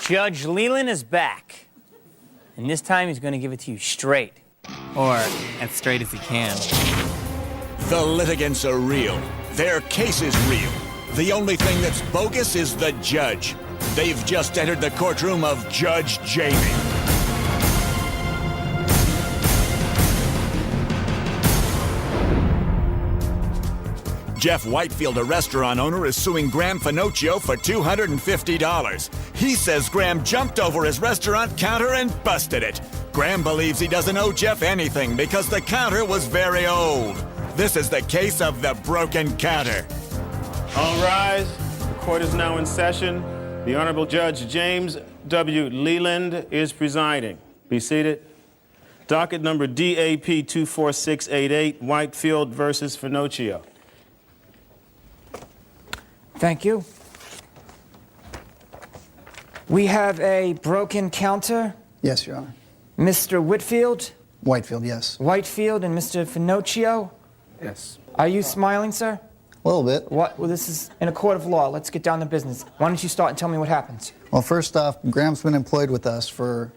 Judge Leland is back. And this time he's going to give it to you straight. Or as straight as he can. The litigants are real. Their case is real. The only thing that's bogus is the judge. They've just entered the courtroom of Judge Jamie. Jeff Whitefield, a restaurant owner, is suing Graham Finocchio for $250. He says Graham jumped over his restaurant counter and busted it. Graham believes he doesn't owe Jeff anything because the counter was very old. This is the case of the broken counter. All rise. The court is now in session. The Honorable Judge James W. Leland is presiding. Be seated. Docket number DAP 24688, Whitefield versus Finocchio. Thank you. We have a broken counter. Yes, Your Honor. Mr. Whitfield? Whitefield, yes. Whitefield and Mr. Finocchio? Yes. Are you smiling, sir? A little bit. What? Well, this is in a court of law. Let's get down to business. Why don't you start and tell me what happened? Well, first off, Graham's been employed with us for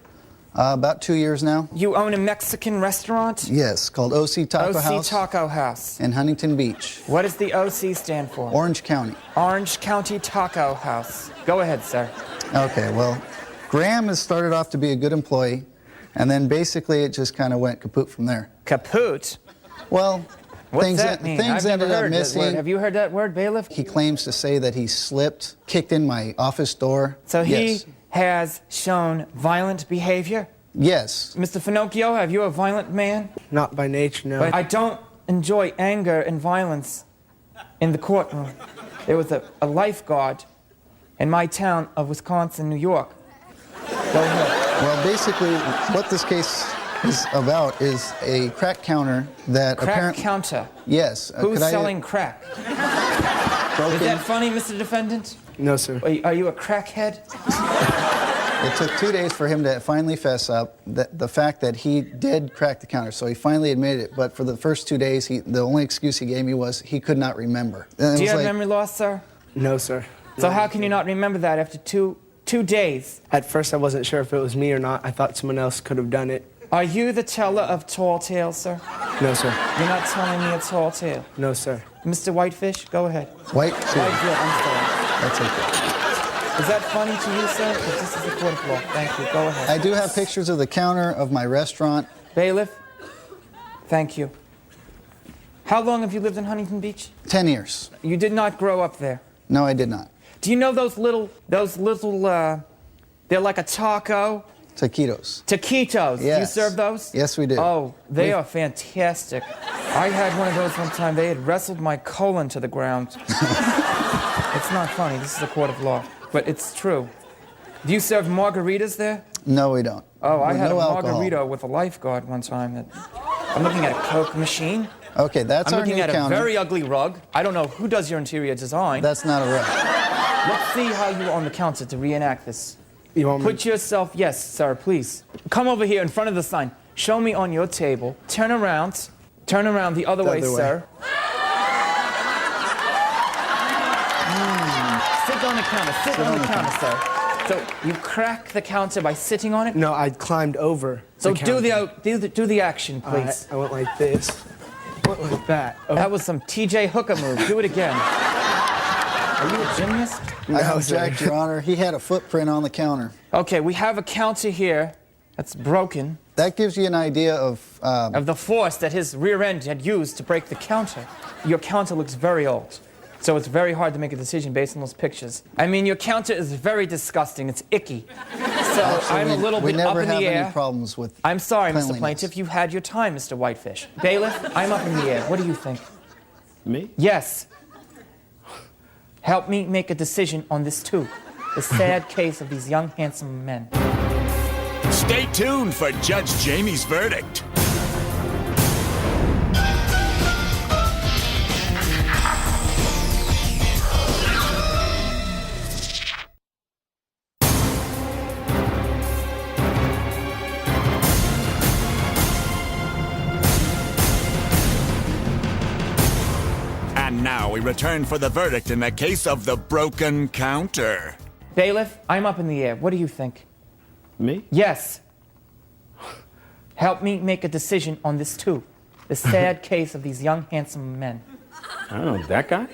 about 2 years now. You own a Mexican restaurant? Yes, called OC Taco House. OC Taco House. In Huntington Beach. What does the OC stand for? Orange County. Orange County Taco House. Go ahead, sir. Okay, well, Graham has started off to be a good employee, and then basically it just kind of went kaput from there. Kaput? Well, What's that mean? things I've ended never up heard that missing. word. Have you heard that word, bailiff? He claims to say that he slipped, kicked in my office door. So he Yes. has shown violent behavior? Yes. Mr. Finocchio, have you a violent man? Not by nature, no. But I don't enjoy anger and violence in the courtroom. There was a lifeguard in my town of Wisconsin, New York. Go ahead. Well, basically, what this case is about is a crack counter that Crack apparently... counter. Yes. Who's could I- selling crack? broken- Is that funny, Mr. Defendant? No, sir. Are you a crackhead? It took 2 days for him to finally fess up the fact that he did crack the counter. So he finally admitted it. But for the first 2 days, the only excuse he gave me was he could not remember. And it Do you was have like, memory loss, sir? No, sir. So how can you not remember that after two days? At first, I wasn't sure if it was me or not. I thought someone else could have done it. Are you the teller of tall tales, sir? No, sir. You're not telling me a tall tale. No, sir. Mr. Whitefish, go ahead. Whitefield. Whitefield, I'm sorry. That's okay. Is that funny to you, sir? Because this is a court of law. Thank you. Go ahead. I do have pictures of the counter of my restaurant. Bailiff, thank you. How long have you lived in Huntington Beach? 10 years. You did not grow up there. No, I did not. Do you know those little, they're like a taco? Taquitos. Taquitos. Do you Yes. serve those? Yes, we do. Oh, they are fantastic. I had one of those one time. They had wrestled my colon to the ground. It's not funny. This is a court of law. But it's true. Do you serve margaritas there? No, we don't. Oh, I With had no a alcohol. margarita with a lifeguard one time. I'm looking at a Coke machine. Okay, that's I'm our looking new at counter. a very ugly rug. I don't know who does your interior design. That's not a rug. Let's see how you are on the counter to reenact this. You want me? Put yourself, yes, sir, please. Come over here in front of the sign. Show me on your table. Turn around. Turn around the other way, other way. sir. Sit on the counter. Sit on the counter, sir. So you crack the counter by sitting on it? No, I climbed over. So the do the action, counter. please. I went like this. Went like that. Oh, That was some TJ Hooker move. Do it again. Are you a gymnast? I No, object, sir. Your Honor. He had a footprint on the counter. Okay, we have a counter here that's broken That gives you an idea of... of the force that his rear end had used to break the counter. Your counter looks very old, so it's very hard to make a decision based on those pictures. I mean, your counter is very disgusting. It's icky. So I'm a little we bit up never in have the any air. problems with I'm sorry, Mr. cleanliness. Plaintiff. You had your time, Mr. Whitefish. Bailiff, I'm up in the air. What do you think? Me? Yes. Help me make a decision on this, too. The sad case of these young, handsome men. Stay tuned for Judge Jamie's verdict. And now we return for the verdict in the case of the broken counter. Bailiff, I'm up in the air. What do you think? Me? Yes. Help me make a decision on this too. The sad case of these young, handsome men. I don't know, that guy?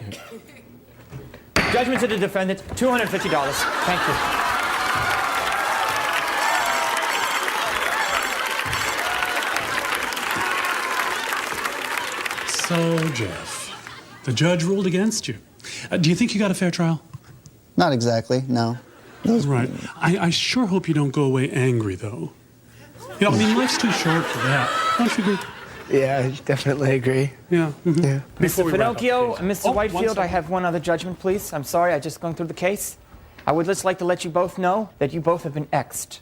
Judgment to the defendant, $250. Thank you. So, Jeff, the judge ruled against you. Do you think you got a fair trial? Not exactly, no. Right. I sure hope you don't go away angry, though. You know, I mean, life's too short for that. Don't you agree? Yeah, I definitely agree. Yeah. Mm-hmm. Yeah. Before Mr. we wrap up the Pinocchio case. and Mr. Oh, one Whitefield, I second. have one other judgment, please. I'm sorry, I just going through the case. I would just like to let you both know that you both have been X'd.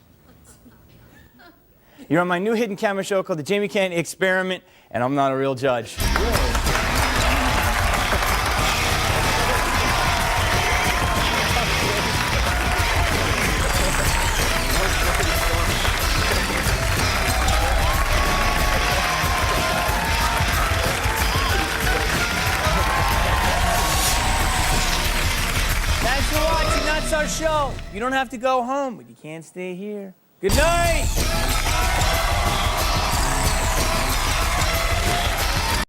You're on my new hidden camera show called The Jamie Kennedy Experiment, and I'm not a real judge. Thanks for watching. That's our show. You don't have to go home, but you can't stay here. Good night.